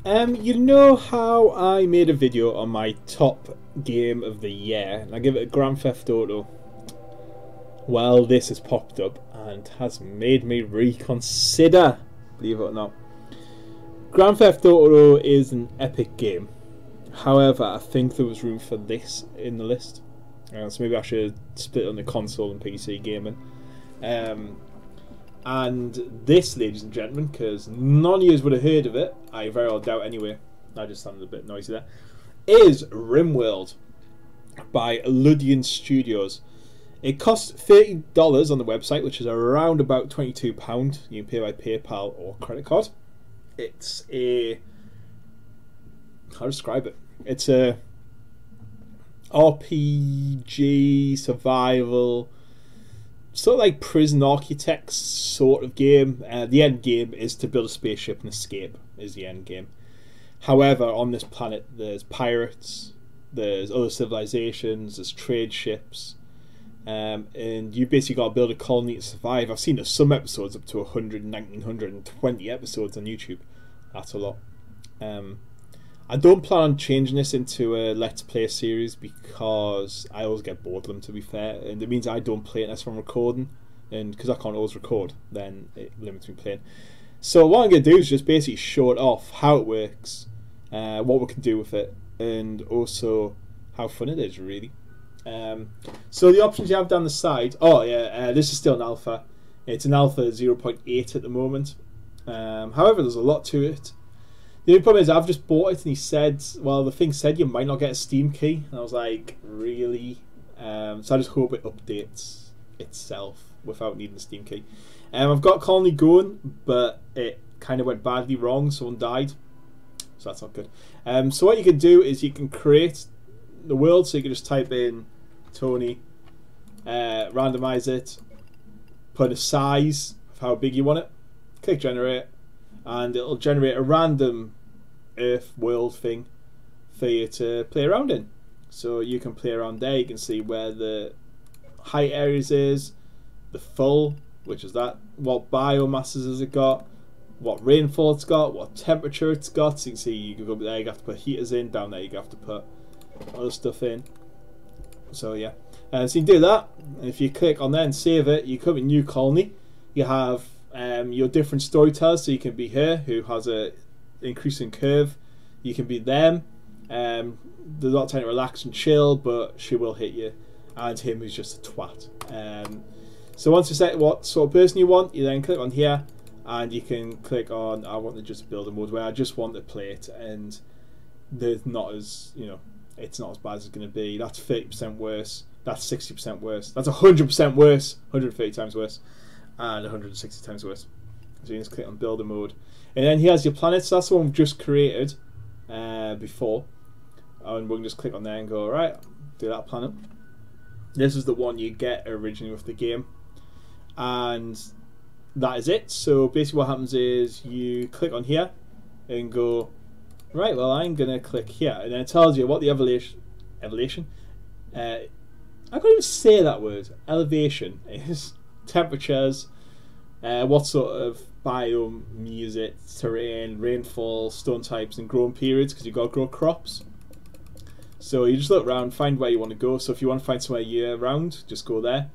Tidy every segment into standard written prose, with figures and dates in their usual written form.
You know how I made a video on my top game of the year, and I give it a Grand Theft Auto? Well, this has popped up and has made me reconsider, believe it or not. Grand Theft Auto is an epic game. However, I think there was room for this in the list. So maybe I should split it on the console and PC gaming. And this, ladies and gentlemen, because none of you would have heard of it, I very well doubt anyway, I just sounded a bit noisy there, is RimWorld by Ludian Studios. It costs $30 on the website, which is around about £22. You can pay by PayPal or credit card. It's a... how to describe it? It's a RPG, survival, sort of like Prison Architects sort of game. The end game is to build a spaceship and escape, is the end game. However, on this planet there's pirates, there's other civilizations, there's trade ships, and you basically got to build a colony to survive. I've seen some episodes up to 119, 120 episodes on YouTube. That's a lot. I don't plan on changing this into a Let's Play series because I always get bored of them, to be fair, and it means I don't play it unless I'm recording, and because I can't always record, then it limits me playing. So what I'm going to do is just basically show it off, how it works, what we can do with it, and also how fun it is, really. So the options you have down the side, this is still an alpha. It's an alpha 0.8 at the moment. However, there's a lot to it. The only problem is I've just bought it and he said, well, the thing said you might not get a Steam key. And I was like, really? So I just hope it updates itself without needing a Steam key. I've got Colony going, but it kind of went badly wrong. Someone died. So that's not good. So what you can do is you can create the world. So you can just type in Tony, randomize it, put a size of how big you want it, click generate, and it'll generate a random Earth world thing for you to play around in. So you can play around there. You can see where the height areas is, the full, which is that, what biomasses has it got, what rainfall it's got, what temperature it's got. So you can see you can go there, you have to put heaters in, down there you have to put other stuff in. So yeah, so you can do that, and if you click on there and save it, you come to new colony. You have your different storytellers, so you can be her, who has a increasing curve. You can be them. There's a lot of time to relax and chill, but she will hit you. And him, who's just a twat. So once you set what sort of person you want, you then click on here, and you can click on, I want to just build a mode where I just want to play it, and there's not as, it's not as bad as it's going to be. That's 30% worse. That's 60% worse. That's 100% worse. 130 times worse. And 160 times worse. So you just click on builder mode, and then he has your planets. That's the one we've just created before, and we can just click on there and go, right, do that planet. This is the one you get originally with the game, and that is it. So basically what happens is you click on here and go, right, well, I'm gonna click here, and then it tells you what the elevation I can't even say that word, elevation is, temperatures, what sort of biome, music, terrain, rainfall, stone types, and growing periods, because you've got to grow crops. So you just look around, find where you want to go. So if you want to find somewhere year round, just go there.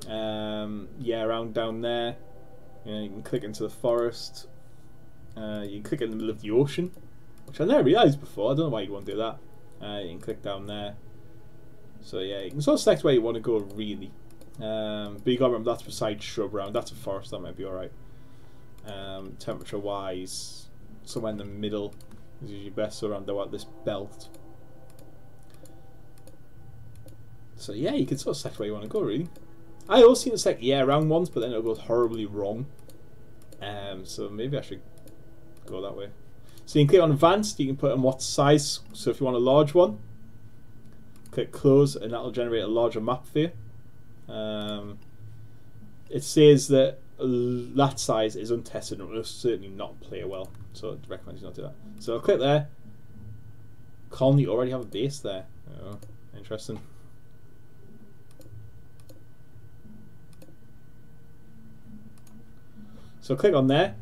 Year round down there. You can click into the forest. You can click in the middle of the ocean, which I never realised before. I don't know why you want to do that. You can click down there. So yeah, you can sort of select where you want to go, really. But you got to remember that's beside shrub round. That's a forest, that might be alright. Temperature wise, somewhere in the middle is usually best, so around about this belt. So yeah, you can sort of select where you want to go, really. I always seem to select round ones, but then it goes horribly wrong. So maybe I should go that way. So you can click on advanced, you can put in what size. So if you want a large one, click close, and that'll generate a larger map for you. It says that that size is untested and will certainly not play well, so I'd recommend you not do that. So I'll click there. Colony already have a base there. Oh, interesting. So click on there.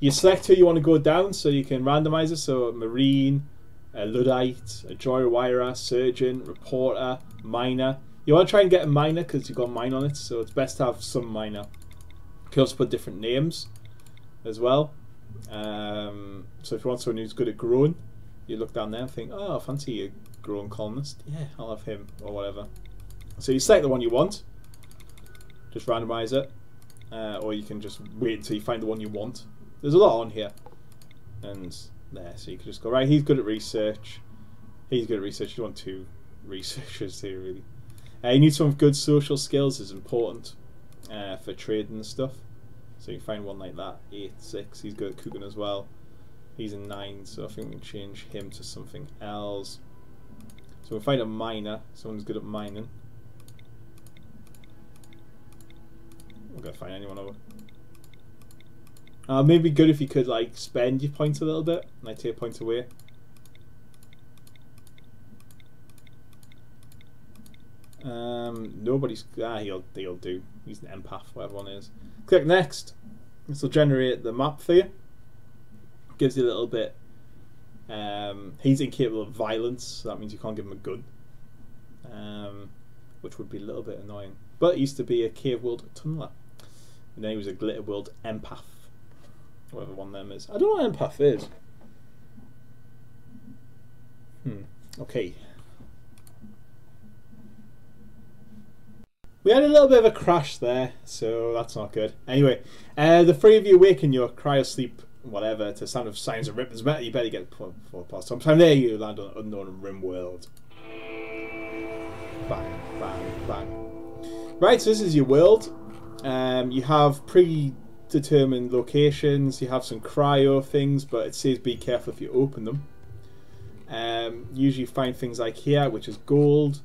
You select who you want to go down, so you can randomize it. So Marine, a Luddite, a Joyrider, Surgeon, Reporter, Miner. You want to try and get a Miner because you've got mine on it, so it's best to have some Miner. You can also put different names as well. So if you want someone who's good at growing, you look down there and think, oh, I fancy a growing colonist. Yeah, I'll have him, or whatever. So you select the one you want, just randomize it, or you can just wait until you find the one you want. There's a lot on here, and there, so you can just go, right, he's good at research, he's good at research. You want 2 researchers here, really. You need some good social skills, is important for trading and stuff. So you find one like that, 8, 6, he's good at cooking as well. He's a 9, so I think we can change him to something else. So we'll find a miner, someone who's good at mining. We're going to find anyone over. Maybe good if you could like spend your points a little bit, like take points away. Nobody's he'll do. He's an empath, whatever one is. Click next. This will generate the map for you. Gives you a little bit. He's incapable of violence, so that means you can't give him a gun, which would be a little bit annoying. But he used to be a Cave World tunneler, and then he was a Glitter World empath, whatever one of them is. I don't know what empath is. Okay. We had a little bit of a crash there, so that's not good. Anyway, the 3 of you awaken your cryosleep, whatever, to sound of signs of rippers. You better get past sometime. There you land on unknown RimWorld. Bang, bang, bang. Right, so this is your world. You have predetermined locations. You have some cryo things, but it says be careful if you open them. Usually you find things like here, which is gold.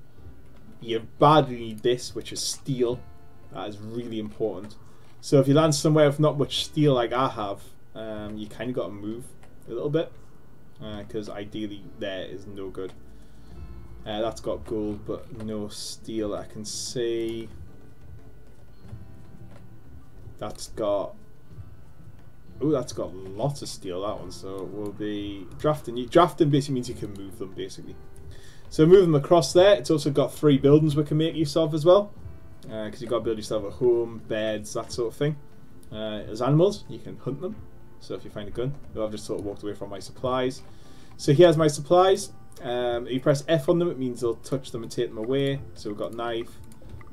You badly need this, which is steel. That is really important. So if you land somewhere with not much steel like I have, you kind of got to move a little bit, because ideally there is no good. That's got gold but no steel. I can see that's got lots of steel, that one. So we'll be drafting. Drafting basically means you can move them, basically. So move them across there. It's also got 3 buildings we can make use of as well, because you've got to build yourself a home, beds, that sort of thing. As animals, you can hunt them. So if you find a gun, I've just sort of walked away from my supplies. So here's my supplies. If you press F on them, it means they'll touch them and take them away. So we've got knife.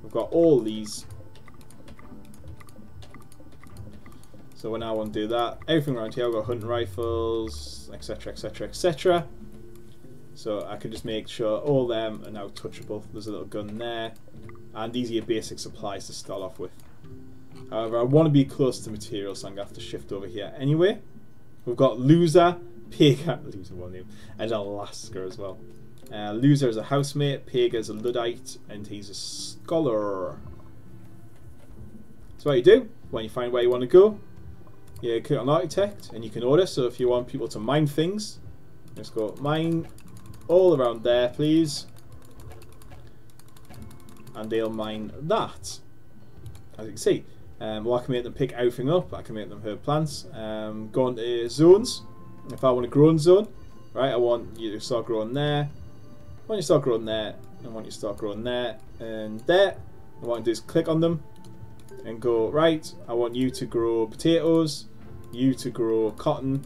We've got all these. So when I want to do that, everything around here, I've got hunting rifles, etc, etc, etc. So I can just make sure all them are now touchable. There's a little gun there. And these are your basic supplies to start off with. However, I want to be close to materials, so I'm going to have to shift over here anyway. We've got Loser, Pega, Loser one name, and Alaska as well. Loser is a housemate, Pega is a Luddite, and he's a scholar. So what you do, when you find where you want to go, you click on Architect, and you can order. So if you want people to mine things, just go mine all around there, please. And they'll mine that. As you can see. Well, I can make them pick everything up. I can make them herb plants. Go into zones. If I want a growing zone, right, I want you to start growing there. I want you to start growing there. I want you to start growing there and there. What I want to do is click on them and go, right, I want you to grow potatoes, you to grow cotton.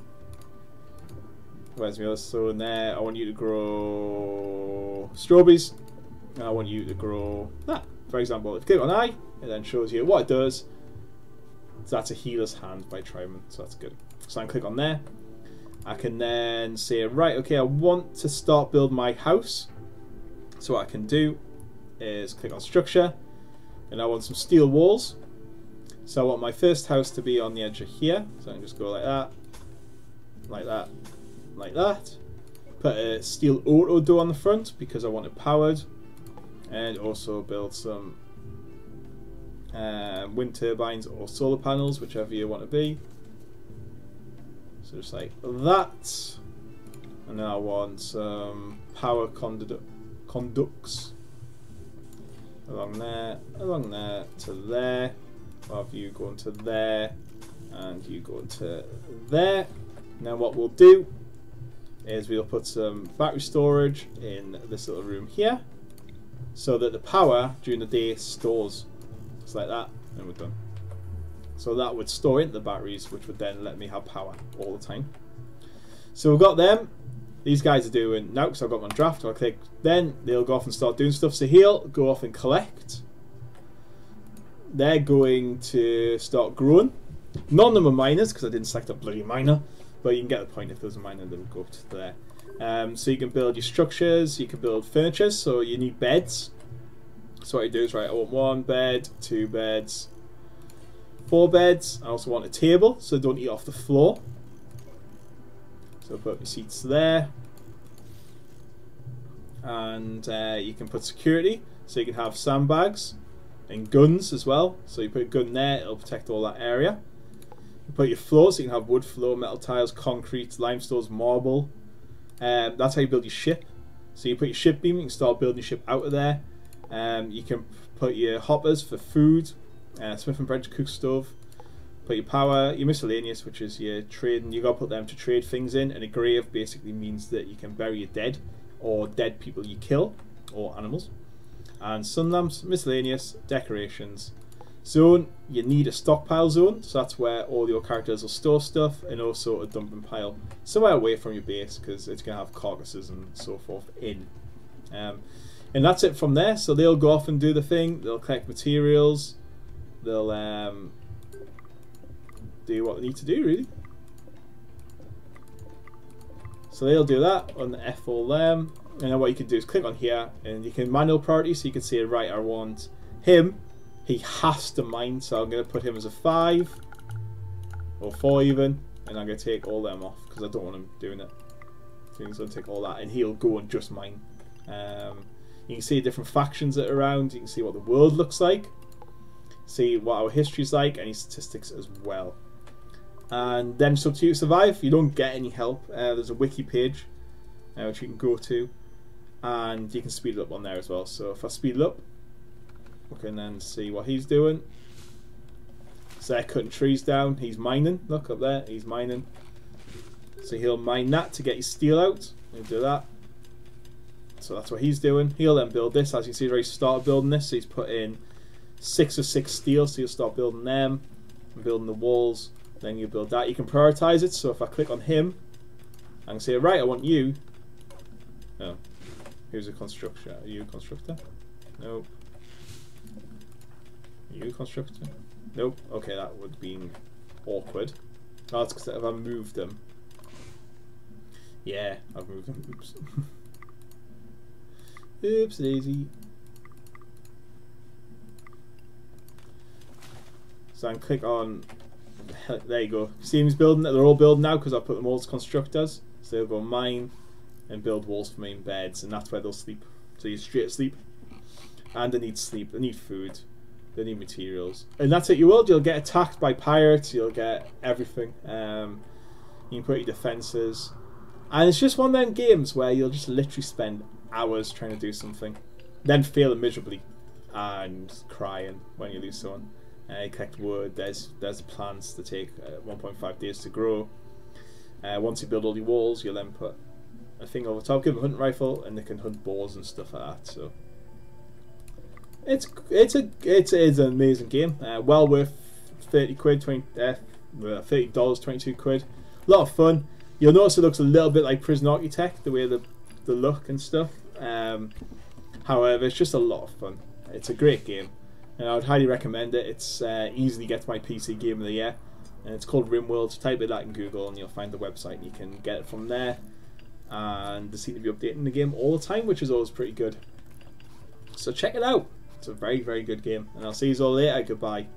Where's my other zone there? I want you to grow strawberries. And I want you to grow that. For example, if you click on I, it then shows you what it does. So that's a healer's hand by Tryman, so that's good. So I can click on there. I can then say, right, okay, I want to start building my house. So what I can do is click on structure, and I want some steel walls. So I want my first house to be on the edge of here. So I can just go like that, like that, like that. Put a steel auto door on the front because I want it powered, and also build some wind turbines or solar panels, whichever you want to be. So just like that. And then I want some power conducts along there to there. I'll have you going to there, and you go to there. Now what we'll do is we'll put some battery storage in this little room here, so that the power during the day stores. Just like that, and we're done. So that would store into the batteries, which would then let me have power all the time. So we've got them. These guys are doing now, because I've got them on draft. I'll click, then they'll go off and start doing stuff. So he'll go off and collect. They're going to start growing. None of them are miners, because I didn't select a bloody miner. But you can get the point. If there's a miner, they would go up to there. So you can build your structures. You can build furniture. So you need beds. So what you do is, right, I want 1 bed, 2 beds, 4 beds. I also want a table, so don't eat off the floor. So put your seats there. And you can put security, so you can have sandbags and guns as well. So you put a gun there, it'll protect all that area. You put your floors, so you can have wood floor, metal tiles, concrete, limestones, marble. That's how you build your ship. So you put your ship beam, you can start building your ship out of there. You can put your hoppers for food, Smith and French cook stove. Put your power, your miscellaneous, which is your trading. You gotta put them to trade things in, and a grave basically means that you can bury your dead, or dead people you kill, or animals. And sun lamps, miscellaneous, decorations. Zone, you need a stockpile zone, so that's where all your characters will store stuff, and also a dumping pile somewhere away from your base, because it's gonna have carcasses and so forth in. And that's it from there. So they'll go off and do the thing. They'll collect materials. They'll do what they need to do, really. So they'll do that on the F all them, and then what you can do is click on here, and you can manual priority, so you can say, right, I want him. He has to mine, so I'm going to put him as a 5 or 4 even, and I'm going to take all them off because I don't want him doing it. So he's going to take all that, and he'll go and just mine. You can see different factions that are around. You can see what the world looks like, see what our history's like, any statistics as well. And then it's up to you to survive. You don't get any help. There's a wiki page which you can go to, and you can speed it up on there as well. So if I speed it up, we can then see what he's doing. So they're cutting trees down. He's mining. Look up there. He's mining. So he'll mine that to get his steel out. He'll do that. So that's what he's doing. He'll then build this. As you can see, he's already started building this. So he's put in 6 or 6 steel. So you'll start building them and building the walls. Then you build that. You can prioritize it. So if I click on him, I can say, right, I want you. Oh, here's a constructor. Are you a constructor? Nope. Are you a constructor? Nope. Okay, that would be awkward. Oh, it's because I've moved them. Yeah, I've moved them. Oops. Oops, daisy. So I can click on. There you go. See him building. They're all building now because I put them all as constructors. So they'll go mine and build walls for me in beds, and that's where they'll sleep. So you're straight asleep. And they need sleep. They need food. They need materials. And that's it. You will. You'll get attacked by pirates. You'll get everything. You can put your defenses. And it's just one of them games where you'll just literally spend hours trying to do something, then failing miserably and crying when you lose someone. You collect wood. There's plants that take 1.5 days to grow. Once you build all your walls, you'll then put a thing over top, give them a hunting rifle, and they can hunt boars and stuff like that. So it's an amazing game. Well worth 30 quid, $30, 22 quid. A lot of fun. You'll notice it looks a little bit like Prison Architect, the way the look and stuff. However, it's just a lot of fun. It's a great game, and I would highly recommend it. It's easily gets my PC Game of the Year, and it's called RimWorld. Type it out in Google, and you'll find the website. And you can get it from there, and they seem to be updating the game all the time, which is always pretty good. So check it out. It's a very, very good game, and I'll see you all later. Goodbye.